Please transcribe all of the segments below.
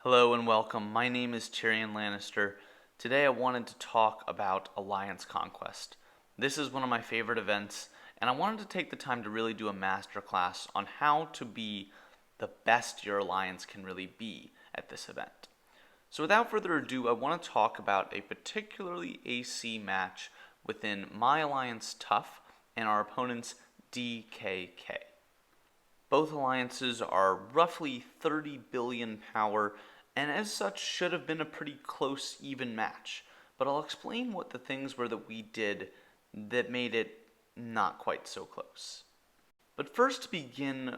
Hello and welcome. My name is TyrionLanstr. Today I wanted to talk about Alliance Conquest. This is one of my favorite events, and I wanted to take the time to really do a masterclass on how to be the best your alliance can really be at this event. So without further ado, I want to talk about a particularly AC match within my alliance Tough and our opponent's DKK. Both alliances are roughly 30 billion power, and as such should have been a pretty close, even match. But I'll explain what the things were that we did that made it not quite so close. But first, to begin,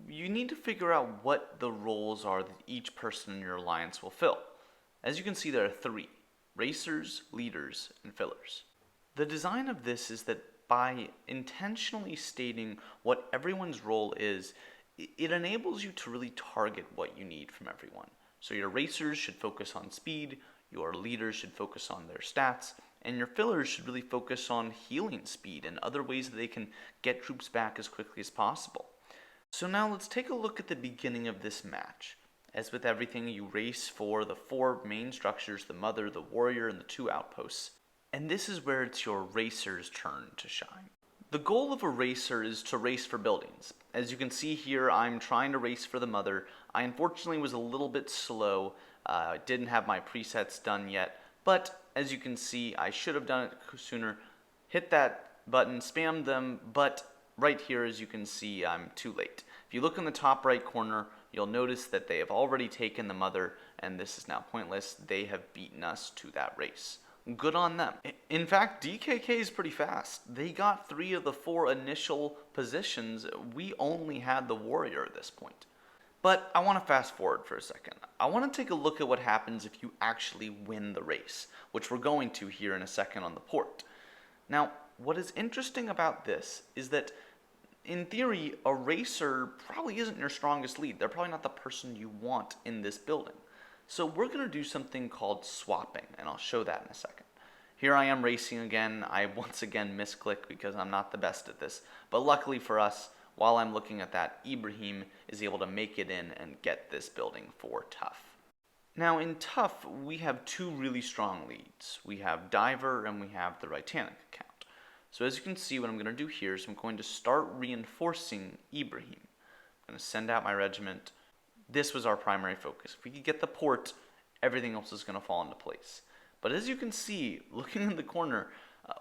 you need to figure out what the roles are that each person in your alliance will fill. As you can see, there are three: racers, leaders, and fillers. The design of this is that by intentionally stating what everyone's role is, it enables you to really target what you need from everyone. So your racers should focus on speed, your leaders should focus on their stats, and your fillers should really focus on healing speed and other ways that they can get troops back as quickly as possible. So now let's take a look at the beginning of this match. As with everything, you race for the four main structures: the mother, the warrior, and the two outposts. And this is where it's your racer's turn to shine. The goal of a racer is to race for buildings. As you can see here, I'm trying to race for the mother. I unfortunately was a little bit slow. I didn't have my presets done yet, but as you can see, I should have done it sooner. Hit that button, spam them, but right here, as you can see, I'm too late. If you look in the top right corner, you'll notice that they have already taken the mother, and this is now pointless. They have beaten us to that race. Good on them. In fact, DKK is pretty fast. They got 3 of the 4 initial positions. We only had the warrior at this point. But I want to fast forward for a second. I want to take a look at what happens if you actually win the race, which we're going to here in a second on the port. Now, what is interesting about this is that in theory, a racer probably isn't your strongest lead. They're probably not the person you want in this building. So we're going to do something called swapping, and I'll show that in a second. Here I am racing again. I once again misclick because I'm not the best at this. But luckily for us, while I'm looking at that, Ibrahim is able to make it in and get this building for Tough. Now in Tough, we have 2 really strong leads. We have Diver and we have the Titanic account. So as you can see, what I'm going to do here is I'm going to start reinforcing Ibrahim. I'm going to send out my regiment. This was our primary focus. If we could get the port, everything else is going to fall into place. But as you can see, looking in the corner,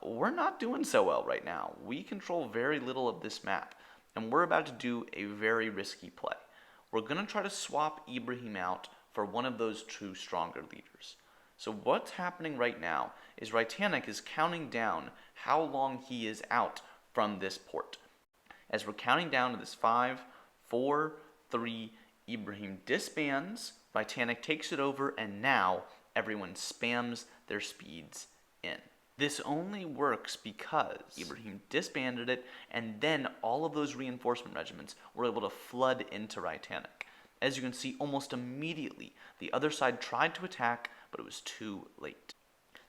we're not doing so well right now. We control very little of this map, and we're about to do a very risky play. We're going to try to swap Ibrahim out for one of those 2 stronger leaders. So what's happening right now is Titanic is counting down how long he is out from this port. As we're counting down to this 5, 4, 3, Ibrahim disbands, Titanic takes it over, and now everyone spams their speeds in. This only works because Ibrahim disbanded it, and then all of those reinforcement regiments were able to flood into Titanic. As you can see, almost immediately, the other side tried to attack, but it was too late.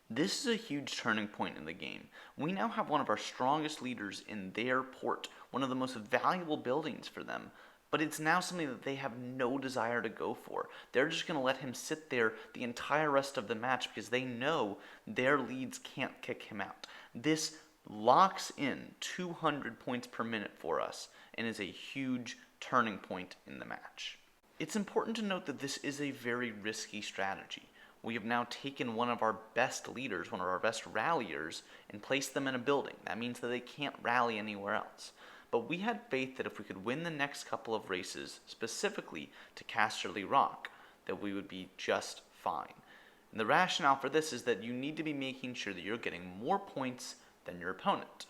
This is a huge turning point in the game. We now have one of our strongest leaders in their port, one of the most valuable buildings for them, but it's now something that they have no desire to go for. They're just going to let him sit there the entire rest of the match because they know their leads can't kick him out. This locks in 200 points per minute for us and is a huge turning point in the match. It's important to note that this is a very risky strategy. We have now taken one of our best leaders, one of our best ralliers, and placed them in a building. That means that they can't rally anywhere else. But we had faith that if we could win the next couple of races, specifically to Casterly Rock, that we would be just fine. And the rationale for this is that you need to be making sure that you're getting more points than your opponent.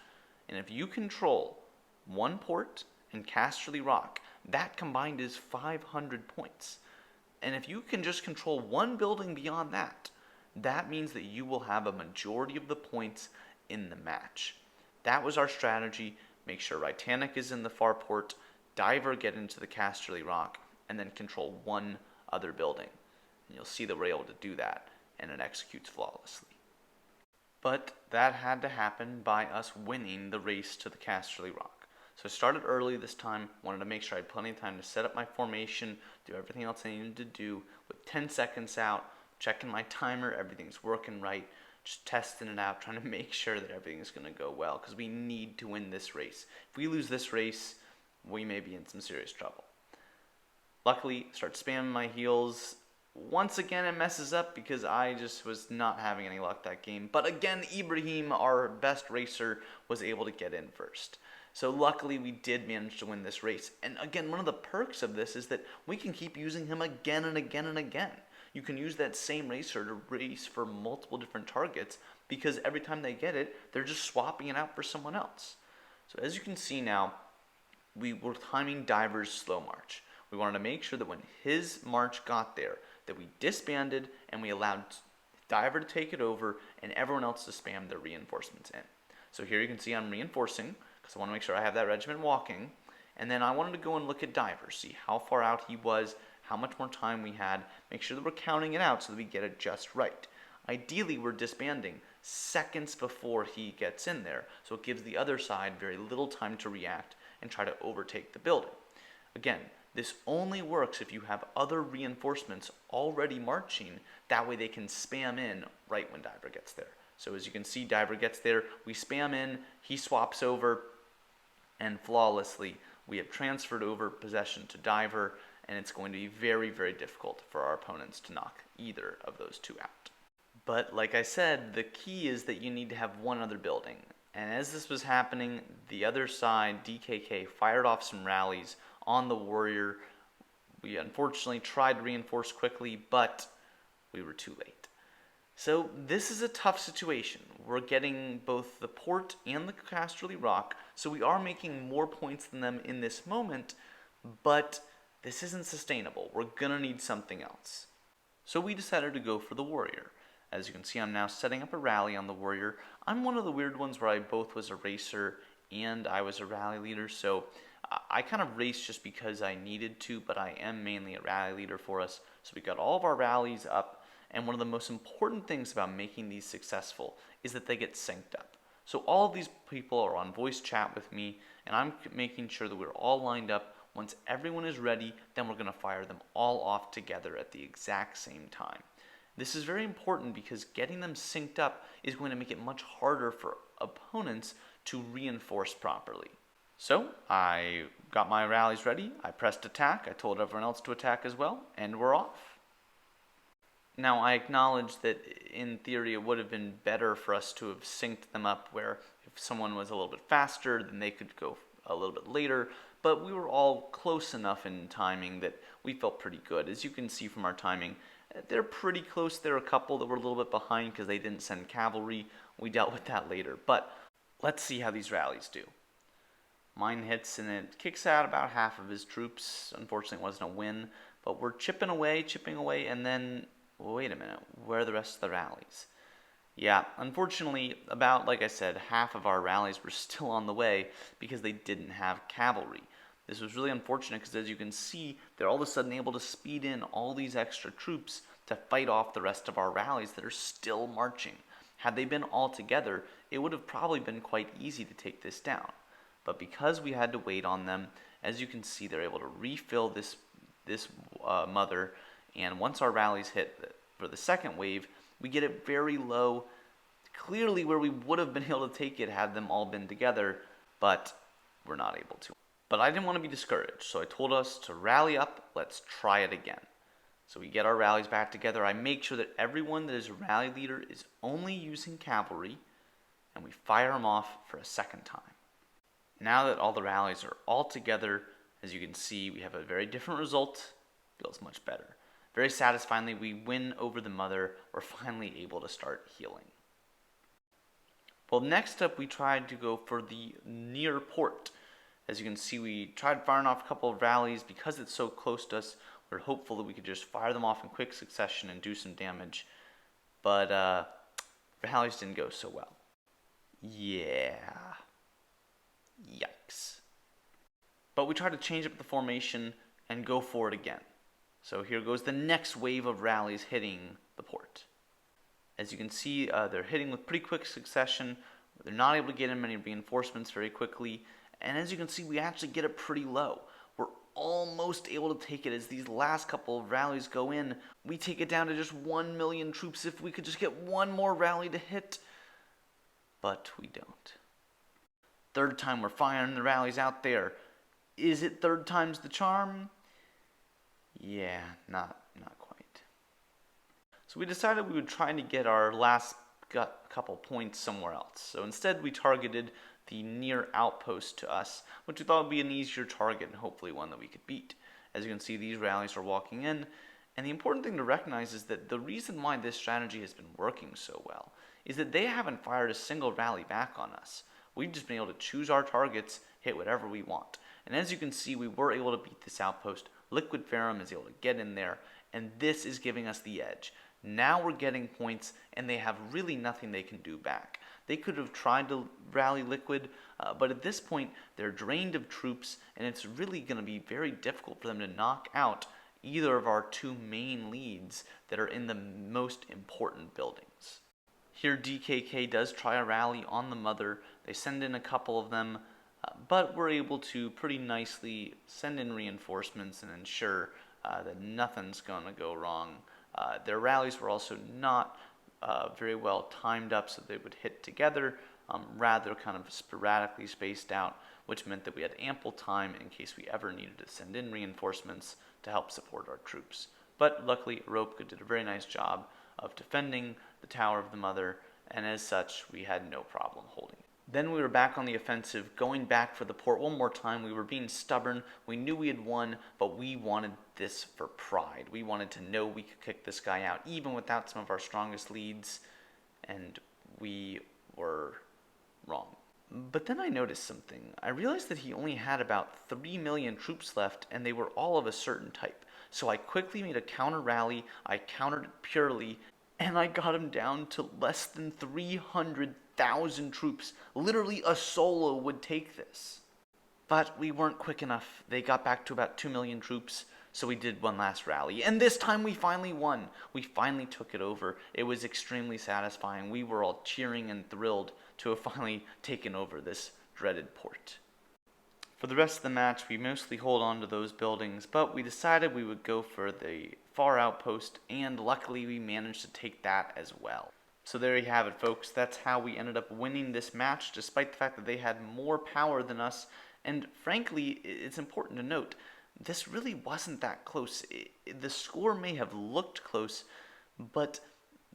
And if you control 1 port and Casterly Rock, that combined is 500 points. And if you can just control 1 building beyond that, that means that you will have a majority of the points in the match. That was our strategy. Make sure Titanic is in the far port, Diver get into the Casterly Rock, and then control 1 other building. And you'll see that we're able to do that, and it executes flawlessly. But that had to happen by us winning the race to the Casterly Rock. So I started early this time, wanted to make sure I had plenty of time to set up my formation, do everything else I needed to do with 10 seconds out, checking my timer, everything's working right, just testing it out, trying to make sure that everything's going to go well, because we need to win this race. If we lose this race, we may be in some serious trouble. Luckily, start spamming my heals. Once again, it messes up because I just was not having any luck that game. But again, Ibrahim, our best racer, was able to get in first. So luckily, we did manage to win this race. And again, one of the perks of this is that we can keep using him again and again and again. You can use that same racer to race for multiple different targets because every time they get it, they're just swapping it out for someone else. So as you can see now, we were timing Diver's slow march. We wanted to make sure that when his march got there, that we disbanded and we allowed Diver to take it over and everyone else to spam their reinforcements in. So here you can see I'm reinforcing because I want to make sure I have that regiment walking. And then I wanted to go and look at Diver, see how far out he was, how much more time we had, make sure that we're counting it out so that we get it just right. Ideally, we're disbanding seconds before he gets in there, so it gives the other side very little time to react and try to overtake the building. Again, this only works if you have other reinforcements already marching, that way they can spam in right when Diver gets there. So as you can see, Diver gets there, we spam in, he swaps over, and flawlessly we have transferred over possession to Diver, and it's going to be very, very difficult for our opponents to knock either of those two out. But like I said, the key is that you need to have one other building. And as this was happening, the other side, DKK, fired off some rallies on the warrior. We unfortunately tried to reinforce quickly, but we were too late. So this is a tough situation. We're getting both the port and the casterly rock, so we are making more points than them in this moment, but this isn't sustainable. We're gonna need something else. So we decided to go for the warrior. As you can see, I'm now setting up a rally on the warrior. I'm one of the weird ones where I both was a racer and I was a rally leader, so I kind of raced just because I needed to, but I am mainly a rally leader for us. So we got all of our rallies up, and one of the most important things about making these successful is that they get synced up. So all of these people are on voice chat with me, and I'm making sure that we're all lined up. Once everyone is ready, then we're going to fire them all off together at the exact same time. This is very important because getting them synced up is going to make it much harder for opponents to reinforce properly. So I got my rallies ready, I pressed attack, I told everyone else to attack as well, and we're off. Now I acknowledge that in theory it would have been better for us to have synced them up where if someone was a little bit faster then they could go a little bit later, but we were all close enough in timing that we felt pretty good. As you can see from our timing, they're pretty close. There are a couple that were a little bit behind because they didn't send cavalry. We dealt with that later, but let's see how these rallies do. Mine hits and it kicks out about half of his troops. Unfortunately, it wasn't a win, but we're chipping away, and then, well, wait a minute, where are the rest of the rallies? Yeah, unfortunately, about, like I said, half of our rallies were still on the way because they didn't have cavalry. This was really unfortunate because, as you can see, they're all of a sudden able to speed in all these extra troops to fight off the rest of our rallies that are still marching. Had they been all together, it would have probably been quite easy to take this down. But because we had to wait on them, as you can see, they're able to refill this mother, and once our rallies hit for the second wave, we get it very low, clearly where we would have been able to take it had them all been together, but we're not able to. But I didn't want to be discouraged, so I told us to rally up, let's try it again. So we get our rallies back together. I make sure that everyone that is a rally leader is only using cavalry, and we fire them off for a second time. Now that all the rallies are all together, as you can see, we have a very different result. Feels much better. Very satisfyingly, we win over the mother. We're finally able to start healing. Well, next up, we tried to go for the near port. As you can see, we tried firing off a couple of rallies. Because it's so close to us, we're hopeful that we could just fire them off in quick succession and do some damage. But rallies didn't go so well. Yeah. Yikes. But we try to change up the formation and go for it again. So here goes the next wave of rallies hitting the port. As you can see, they're hitting with pretty quick succession. They're not able to get in many reinforcements very quickly. And as you can see, we actually get it pretty low. We're almost able to take it as these last couple of rallies go in. We take it down to just 1 million troops if we could just get one more rally to hit. But we don't. Third time we're firing the rallies out there. Is it third time's the charm? Yeah, not quite. So we decided we would try to get our last couple points somewhere else. So instead we targeted the near outpost to us, which we thought would be an easier target and hopefully one that we could beat. As you can see, these rallies are walking in, and the important thing to recognize is that the reason why this strategy has been working so well is that they haven't fired a single rally back on us. We've just been able to choose our targets, hit whatever we want. And as you can see, we were able to beat this outpost. Liquid Ferrum is able to get in there, and this is giving us the edge. Now we're getting points, and they have really nothing they can do back. They could have tried to rally Liquid, but at this point, they're drained of troops, and it's really going to be very difficult for them to knock out either of our two main leads that are in the most important buildings. Here, DKK does try a rally on the Mother. They send in a couple of them, but we're able to pretty nicely send in reinforcements and ensure that nothing's going to go wrong. Their rallies were also not very well timed up so they would hit together, rather kind of sporadically spaced out, which meant that we had ample time in case we ever needed to send in reinforcements to help support our troops. But luckily, Ropka did a very nice job of defending the Tower of the Mother, and as such, we had no problem holding it. Then we were back on the offensive, going back for the port one more time. We were being stubborn. We knew we had won, but we wanted this for pride. We wanted to know we could kick this guy out, even without some of our strongest leads, and we were wrong. But then I noticed something. I realized that he only had about 3 million troops left, and they were all of a certain type. So I quickly made a counter rally. I countered it purely, and I got him down to less than 300,000 troops. Literally a solo would take this. But we weren't quick enough. They got back to about 2 million troops, so we did one last rally. And this time we finally won. We finally took it over. It was extremely satisfying. We were all cheering and thrilled to have finally taken over this dreaded port. For the rest of the match, we mostly hold on to those buildings, but we decided we would go for the far outpost, and luckily we managed to take that as well. So there you have it, folks. That's how we ended up winning this match, despite the fact that they had more power than us. And frankly, it's important to note, this really wasn't that close. The score may have looked close, but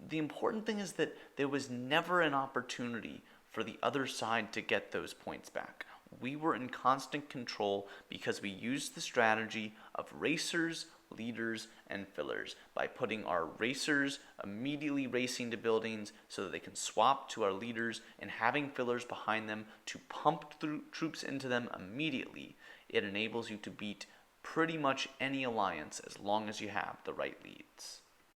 the important thing is that there was never an opportunity for the other side to get those points back. We were in constant control because we used the strategy of racers, leaders, and fillers by putting our racers immediately racing to buildings so that they can swap to our leaders and having fillers behind them to pump through troops into them immediately. It enables you to beat pretty much any alliance as long as you have the right leads.